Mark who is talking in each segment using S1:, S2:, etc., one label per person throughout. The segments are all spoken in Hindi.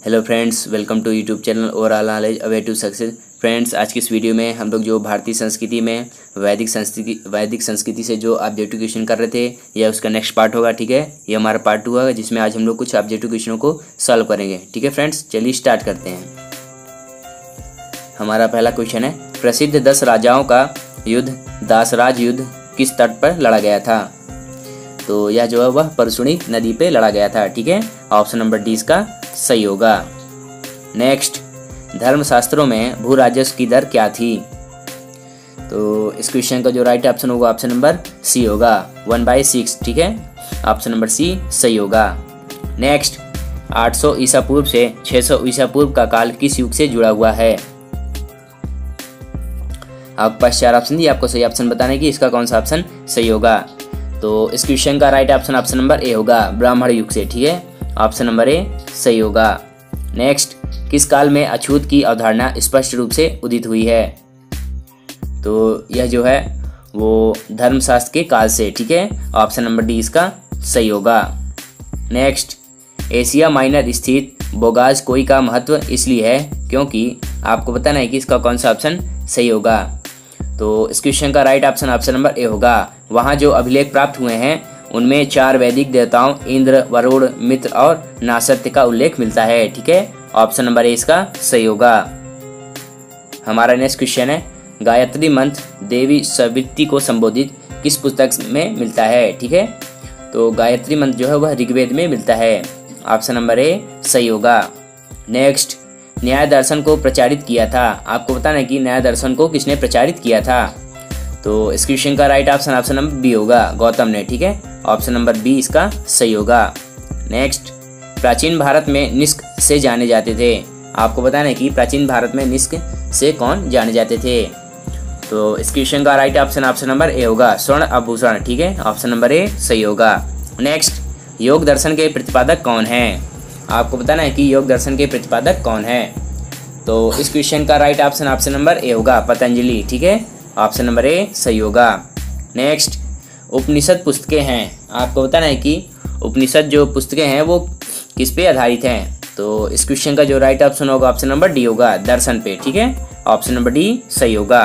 S1: Hello friends, welcome to YouTube channel overall knowledge away to success. Friends, आज की इस वीडियो में हम लोग जो भारतीय संस्कृति में वैदिक संस्कृति से जो ऑब्जेक्टिव क्वेश्चन कर रहे थे, यह उसका नेक्स्ट पार्ट होगा। ठीक है, ये हमारा पार्ट 2 है जिसमें आज हम लोग कुछ ऑब्जेक्टिव क्वेश्चनों को सॉल्व करेंगे। ठीक है फ्रेंड्स, चलिए स्टार्ट करते हैं। हमारा पहला क्वेश्चन है, प्रसिद्ध 10 राजाओं का युद्ध दासराज युद्ध किस तट पर लड़ा गया था? तो यह जो है वह परसुणी नदी पे लड़ा गया था। ठीक है, ऑप्शन नंबर डी इसका सही होगा। नेक्स्ट, धर्मशास्त्रों में भू राजस्व की दर क्या थी? तो इस क्वेश्चन का जो राइट ऑप्शन होगा ऑप्शन नंबर सी होगा, 1/6। ठीक है, ऑप्शन नंबर सी सही होगा। नेक्स्ट, 800 ईसा पूर्व से 600 ईसा पूर्व का काल किस युग से जुड़ा हुआ है? आपके पास 4 ऑप्शन दिए, आपको सही ऑप्शन बताने की इसका कौन सा ऑप्शन सही होगा। तो इस क्वेश्चन का right option option number A होगा, ब्राह्मण युग से। ठीक है, ऑप्शन नंबर ए सही होगा। नेक्स्ट, किस काल में अछूत की अवधारणा स्पष्ट रूप से उदित हुई है? तो यह जो है वो धर्मशास्त्र के काल से। ठीक है, ऑप्शन नंबर डी इसका सही होगा। नेक्स्ट, एशिया माइनर स्थित बोगाज कोई का महत्व इसलिए है क्योंकि आपको बताना है कि इसका कौन सा ऑप्शन सही होगा। तो इस क्वेश्चन का right option option number A होगा। वहाँ जो अभिलेख प्राप्त हुए हैं उनमें 4 वैदिक देवताओं इंद्र, वरुण, मित्र और नासत्य का उल्लेख मिलता है। ठीक है, ऑप्शन नंबर ए इसका सही होगा। हमारा नेक्स्ट क्वेश्चन है, गायत्री मंत्र देवी सवित्री को संबोधित किस पुस्तक में मिलता है? ठीक है, तो गायत्री मंत्र जो है वह ऋग्वेद में मिलता है। ऑप्शन नंबर ए सही होगा। नेक्स्ट, न्याय दर्शन को प्रचारित किया था। आपको बताना है कि न्याय दर्शन को किसने प्रचारित किया था? तो इस क्वेश्चन का right option option number B होगा, गौतम ने। ठीक है, ऑप्शन नंबर बी इसका सही होगा। नेक्स्ट, प्राचीन भारत में निष्क से जाने जाते थे। आपको बताना है कि प्राचीन भारत में निष्क से कौन जाने जाते थे? तो इस क्वेश्चन का right option option number A होगा, स्वर्ण आभूषण। ठीक है, ऑप्शन नंबर ए सही होगा। नेक्स्ट, योग दर्शन के प्रतिपादक कौन है? आपको बताना है कि योग दर्शन के प्रतिपादक कौन है? तो इस क्वेश्चन का right option option number A होगा, पतंजलि। ठीक है, ऑप्शन नंबर ए सही होगा। नेक्स्ट, उपनिषद पुस्तकें हैं। आपको बताना है कि उपनिषद जो पुस्तकें हैं वो किस पे आधारित हैं? तो इस क्वेश्चन का जो राइट ऑप्शन होगा ऑप्शन नंबर डी होगा, दर्शन पे। ठीक है, ऑप्शन नंबर डी सही होगा।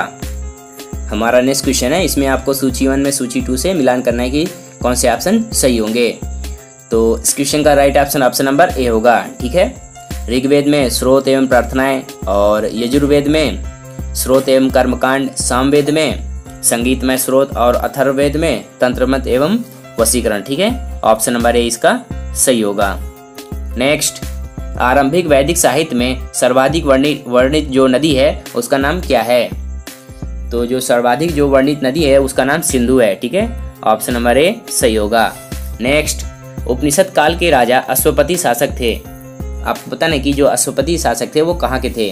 S1: हमारा नेक्स्ट क्वेश्चन है, इसमें आपको सूची 1 में सूची 2 से मिलान करना है कि कौन से ऑप्शन सही होंगे। तो इस क्वेश्चन का right option option number A होगा। ठीक है, ऋग्वेद में स्रोत एवं प्रार्थनाएं और यजुर्वेद में स्रोत एवं कर्मकांड, सामवेद में संगीतमय स्रोत और अथर्ववेद में तंत्रमत एवं वशीकरण। ठीक है, ऑप्शन नंबर ए इसका सही होगा। नेक्स्ट, आरंभिक वैदिक साहित्य में सर्वाधिक वर्णित जो नदी है उसका नाम क्या है? तो जो सर्वाधिक जो वर्णित नदी है उसका नाम सिंधु है। ठीक है, ऑप्शन नंबर ए सही होगा। नेक्स्ट, उपनिषद काल के राजा अश्वपति शासक थे। आपको बताना है कि जो अश्वपति शासक थे वो कहाँ के थे?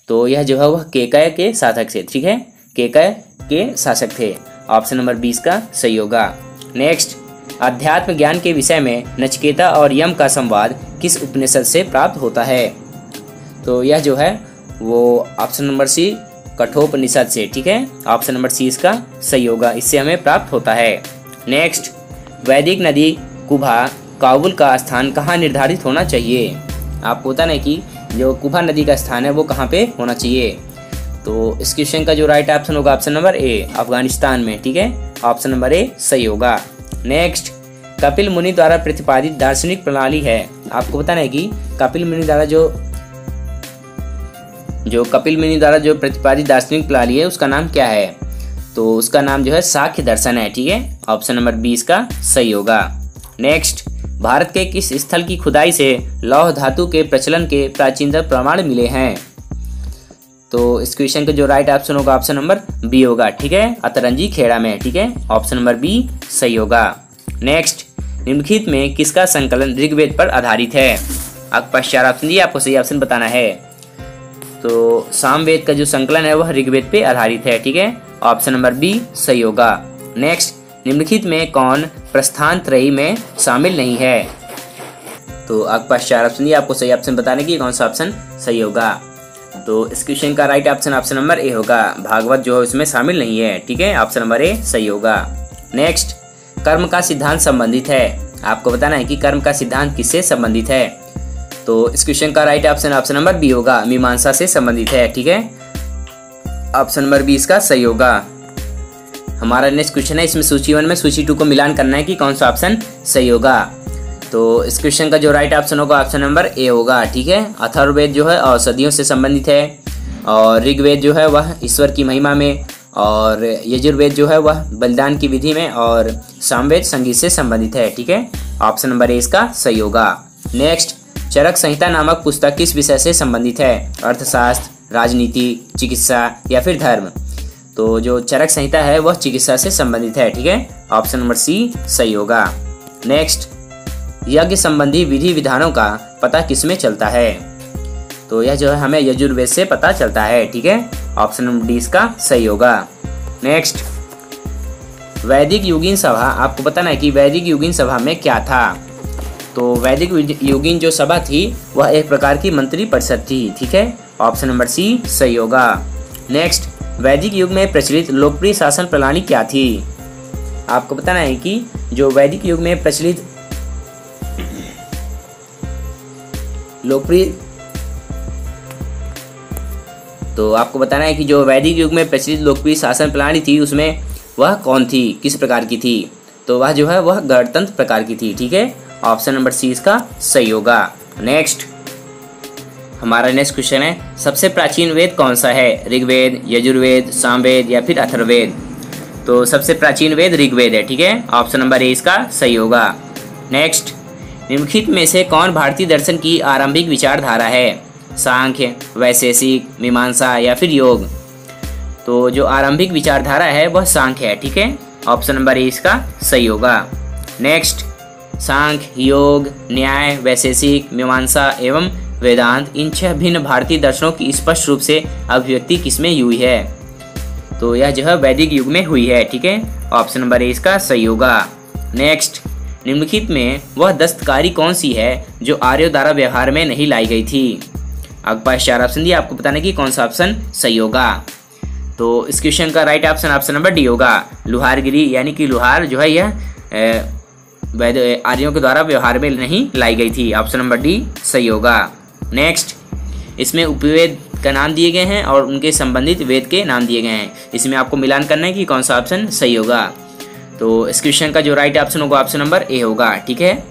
S1: तो यह जो है वह केकय के शासक से। ठीक है, केकय के शासक थे। ऑप्शन नंबर 20 का सही होगा। नेक्स्ट, अध्यात्म ज्ञान के विषय में नचिकेता और यम का संवाद किस उपनिषद से प्राप्त होता है? तो यह जो है वो ऑप्शन नंबर सी कठोपनिषद से। ठीक है, ऑप्शन नंबर सी इसका सही होगा, इससे हमें प्राप्त होता है। नेक्स्ट, वैदिक नदी कुभा काबुल का स्थान कहाँ निर्धारित होना चाहिए? आपको पता नहीं कि जो कुभा नदी का स्थान है वो कहाँ पे होना चाहिए? तो इस क्वेश्चन का जो राइट ऑप्शन होगा ऑप्शन नंबर ए, अफगानिस्तान में। ठीक है, ऑप्शन नंबर ए सही होगा। नेक्स्ट, कपिल मुनि द्वारा प्रतिपादित दार्शनिक प्रणाली है। आपको बताना है कि कपिल मुनि द्वारा जो प्रतिपादित दार्शनिक प्रणाली है उसका नाम क्या है? तो उसका नाम जो है सांख्य दर्शन है। ठीक है, ऑप्शन नंबर 20 का सही होगा। नेक्स्ट, भारत के किस स्थल की खुदाई से लौह धातु के प्रचलन के प्राचीनतम प्रमाण मिले हैं? तो इस क्वेश्चन का जो राइट ऑप्शन होगा ऑप्शन नंबर बी होगा। ठीक है, अतरंजी खेड़ा में। ठीक है, ऑप्शन नंबर बी सही होगा। नेक्स्ट, निम्नलिखित में किसका संकलन ऋग्वेद पर आधारित है? आपके पास 4 ऑप्शन दिए, आपको सही ऑप्शन बताना है। तो सामवेद का जो संकलन है वह ऋग्वेद पे आधारित है। ठीक है, ऑप्शन नंबर बी सही होगा। नेक्स्ट, निम्नलिखित में कौन प्रस्थान त्रयी में शामिल नहीं है? तो आपके पास 4 ऑप्शन दिए, आपको सही ऑप्शन बताने की कौन सा ऑप्शन सही होगा। तो इस क्वेश्चन का right option option number A होगा, भागवत जो है उसमें शामिल नहीं है। ठीक है, ऑप्शन नंबर ए सही होगा। नेक्स्ट, कर्म का सिद्धांत संबंधित है। आपको बताना है कि कर्म का सिद्धांत किससे संबंधित है? तो इस क्वेश्चन का राइट ऑप्शन नंबर बी होगा, मीमांसा से संबंधित है। ठीक है, ऑप्शन नंबर बी इसका सही होगा। हमारा नेक्स्ट क्वेश्चन है, इसमें सूची 1 में सूची 2 को मिलान करना है कि कौन सा ऑप्शन सही होगा। तो इस क्वेश्चन का जो राइट ऑप्शन होगा ऑप्शन नंबर ए होगा। ठीक है, अथर्ववेद जो है औषधियों से संबंधित है, और ऋग्वेद जो है वह ईश्वर की महिमा में, और यजुर्वेद जो है वह बलिदान की विधि में, और सामवेद संगीत से संबंधित है। ठीक है, ऑप्शन नंबर ए इसका सही होगा। नेक्स्ट, चरक संहिता नामक पुस्तक किस विषय से संबंधित है? अर्थशास्त्र, राजनीति, चिकित्सा या फिर धर्म? तो जो चरक संहिता है वह चिकित्सा से संबंधित है। ठीक है, ऑप्शन नंबर सी सही होगा। नेक्स्ट, यज्ञ संबंधी विधि विधानों का पता किसमें चलता है? तो यह जो है हमें यजुर्वेद से पता चलता है। ठीक है, ऑप्शन नंबर डी इसका सही होगा। नेक्स्ट, वैदिक युगीन सभा, आपको बताना है कि वैदिक युगीन सभा में क्या था। तो वैदिक युगीन जो सभा थी वह एक प्रकार की मंत्री परिषद थी। ठीक है, ऑप्शन नंबर सी सही होगा। नेक्स्ट, वैदिक युग में प्रचलित लोकप्रिय शासन प्रणाली क्या थी? आपको बताना है कि जो वैदिक युग में प्रचलित लोकप्रिय शासन प्रणाली थी उसमें वह कौन थी, किस प्रकार की थी? तो वह जो है वह गणतंत्र प्रकार की थी। ठीक है, ऑप्शन नंबर सी इसका सही होगा। नेक्स्ट, हमारा नेक्स्ट क्वेश्चन है, सबसे प्राचीन वेद कौन सा है? ऋग्वेद, यजुर्वेद, सामवेद या फिर अथर्ववेद? तो सबसे प्राचीन वेद ऋग्वेद है। ठीक है, ऑप्शन नंबर ए इसका सही होगा। नेक्स्ट, निम्नलिखित में से कौन भारतीय दर्शन की आरंभिक विचारधारा है? सांख्य, वैशेषिक, मीमांसा या फिर योग? तो जो आरंभिक विचारधारा है वह सांख्य है। ठीक है, ऑप्शन नंबर ए इसका सही होगा। नेक्स्ट, सांख्य, योग, न्याय, वैशेषिक, मीमांसा एवं वेदांत, इन 6 भिन्न भारतीय दर्शनों की स्पष्ट रूप से अभिव्यक्ति किसमें हुई है? तो यह जो है वैदिक युग में हुई है। ठीक है, ऑप्शन नंबर ए इसका सही होगा। नेक्स्ट, निम्नलिखित में वह दस्तकारी कौन सी है जो आर्यों द्वारा व्यवहार में नहीं लाई गई थी? आपके पास 4 ऑप्शन दिए, आपको बताना कि कौन सा ऑप्शन सही होगा। तो इस क्वेश्चन का राइट ऑप्शन नंबर डी होगा, लुहारगिरी, यानी कि लुहार जो है यह आर्यों के द्वारा व्यवहार में नहीं लाई गई थी। ऑप्शन नंबर डी सही होगा। नेक्स्ट, इसमें उपवेद का नाम दिए गए हैं और उनके संबंधित वेद के नाम दिए गए हैं। इसमें आपको मिलान करना है कि कौन सा ऑप्शन सही होगा। तो इस क्वेश्चन का जो राइट ऑप्शन होगा ऑप्शन नंबर ए होगा। ठीक है,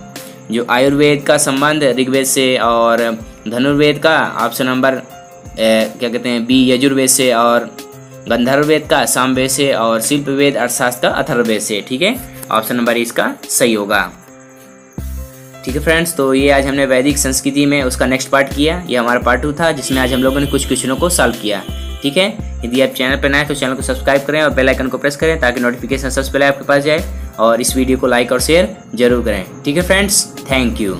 S1: जो आयुर्वेद का संबंध ऋग्वेद से और धनुर्वेद का ऑप्शन नंबर क्या कहते हैं बी यजुर्वेद से, और गंधर्ववेद का सामवेद से, और शिल्पवेद अर्थशास्त्र का अथर्ववेद से। ठीक है, ऑप्शन नंबर इसका सही होगा। ठीक है फ्रेंड्स, तो ये आज हमने वैदिक संस्कृति में उसका नेक्स्ट पार्ट किया। ये हमारा पार्ट 2 था जिसमें आज हम लोगों ने कुछ क्वेश्चनों को सॉल्व किया। ठीक है, यदि आप चैनल पर नए हैं तो चैनल को सब्सक्राइब करें और बेल आइकन को प्रेस करें ताकि नोटिफिकेशन सबसे पहले आपके पास जाए, और इस वीडियो को लाइक और शेयर जरूर करें। ठीक है फ्रेंड्स, थैंक यू।